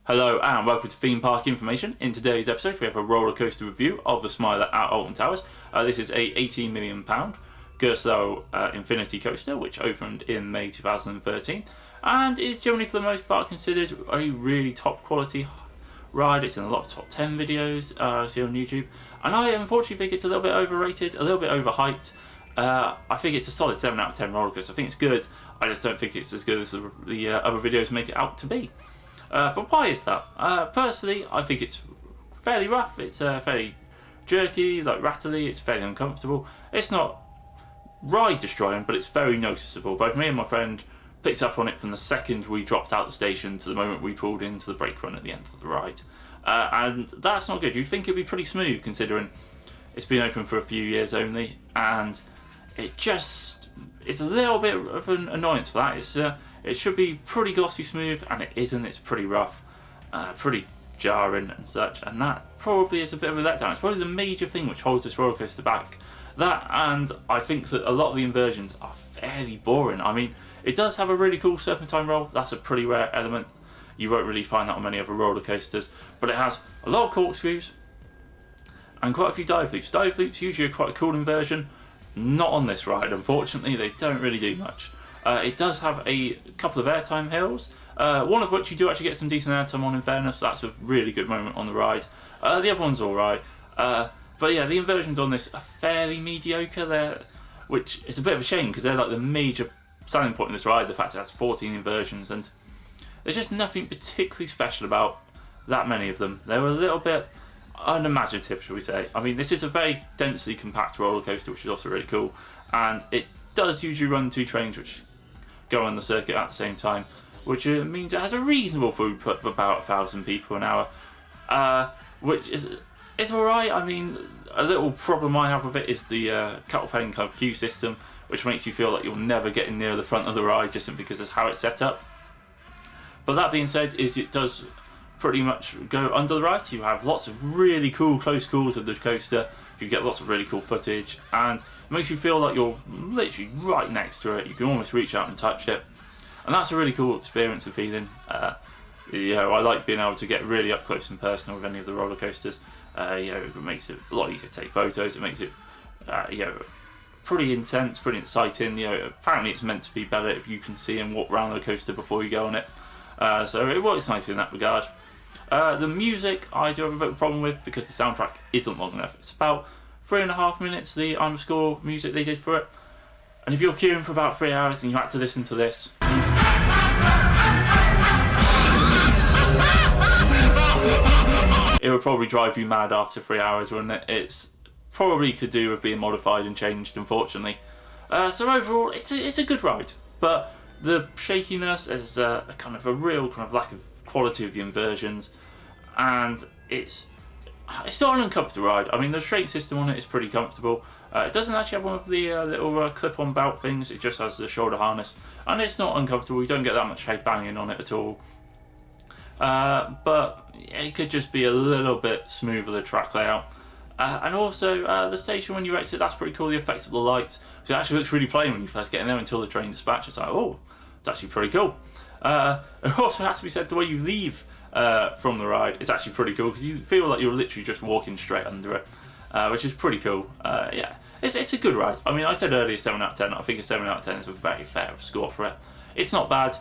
Hello and welcome to Theme Park Information. In today's episode we have a roller coaster review of the Smiler at Alton Towers. This is a £18 million Gersel Infinity coaster which opened in May 2013 and is generally for the most part considered a really top quality ride. It's in a lot of top 10 videos I see on YouTube, and I unfortunately think it's a little bit overrated, a little bit overhyped. I think it's a solid 7 out of 10 roller coaster. I think it's good, I just don't think it's as good as the other videos make it out to be. But why is that? Personally, I think it's fairly rough, it's fairly jerky, like rattly, it's fairly uncomfortable. It's not ride destroying, but it's very noticeable. Both me and my friend picked up on it from the second we dropped out the station to the moment we pulled into the brake run at the end of the ride. And that's not good. You'd think it'd be pretty smooth considering it's been open for a few years only, and it's a little bit of an annoyance for that. It should be pretty glossy smooth, and it isn't. It's pretty rough, pretty jarring and such, and that probably is a bit of a letdown. It's probably the major thing which holds this roller coaster back. That, and I think that a lot of the inversions are fairly boring. I mean, it does have a really cool serpentine roll. That's a pretty rare element. You won't really find that on many other roller coasters, but it has a lot of corkscrews and quite a few dive loops. Dive loops usually are quite a cool inversion. Not on this ride, unfortunately. They don't really do much. It does have a couple of airtime hills, one of which you do actually get some decent airtime on, in fairness. That's a really good moment on the ride. The other one's alright. But yeah, the inversions on this are fairly mediocre, which is a bit of a shame because they're like the major selling point of this ride, the fact it has 14 inversions, and there's just nothing particularly special about that many of them. They're a little bit unimaginative, shall we say. I mean, this is a very densely compact roller coaster, which is also really cool, and it does usually run 2 trains which go on the circuit at the same time, which means it has a reasonable throughput of about 1,000 people an hour, which is it's alright. I mean, a little problem I have with it is the cattle pane kind of queue system, which makes you feel like you're never getting near the front of the ride just because that's how it's set up. But that being said, it does pretty much go under the ride. You have lots of really cool close calls of the coaster, you get lots of really cool footage, and it makes you feel like you're literally right next to it. You can almost reach out and touch it, and that's a really cool experience and feeling. I like being able to get really up close and personal with any of the roller coasters. It makes it a lot easier to take photos. It makes it pretty intense, pretty exciting. Apparently it's meant to be better if you can see and walk around the coaster before you go on it. So it works nicely in that regard. The music I do have a bit of a problem with because the soundtrack isn't long enough. It's about 3.5 minutes, the underscore music they did for it. And if you're queuing for about 3 hours and you had to listen to this, it would probably drive you mad after 3 hours, wouldn't it? It's probably could do with being modified and changed, unfortunately. So overall, it's a good ride, but the shakiness is a real lack of quality of the inversions, and it's not an uncomfortable ride. I mean, the straight system on it is pretty comfortable. It doesn't actually have one of the little clip-on belt things. It just has the shoulder harness, and it's not uncomfortable. You don't get that much head banging on it at all. But it could just be a little bit smoother, the track layout. And also the station when you exit, that's pretty cool, the effects of the lights, because it actually looks really plain when you first get in there until the train dispatch. It's like, oh, it's actually pretty cool. It also has to be said, the way you leave from the ride is actually pretty cool, because you feel like you're literally just walking straight under it, which is pretty cool. It's a good ride. I mean, I said earlier 7 out of 10. I think a 7 out of 10 is a very fair score for it. It's not bad,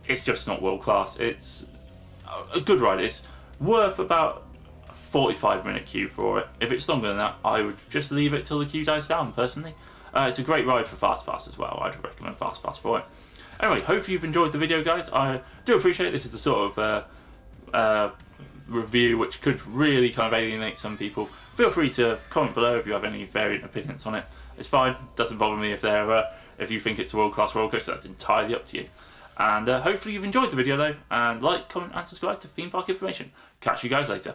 it's just not world class. It's a good ride. It's worth about a 45-minute queue for it. If it's longer than that, I would just leave it till the queue dies down, personally. It's a great ride for Fastpass as well. I'd recommend Fastpass for it. Anyway, hopefully you've enjoyed the video, guys. I do appreciate this is the sort of review which could really kind of alienate some people. Feel free to comment below if you have any variant opinions on it. It's fine. It doesn't bother me if you think it's a world-class roller coaster. That's entirely up to you. And hopefully you've enjoyed the video though, and like, comment and subscribe to Theme Park Information. Catch you guys later.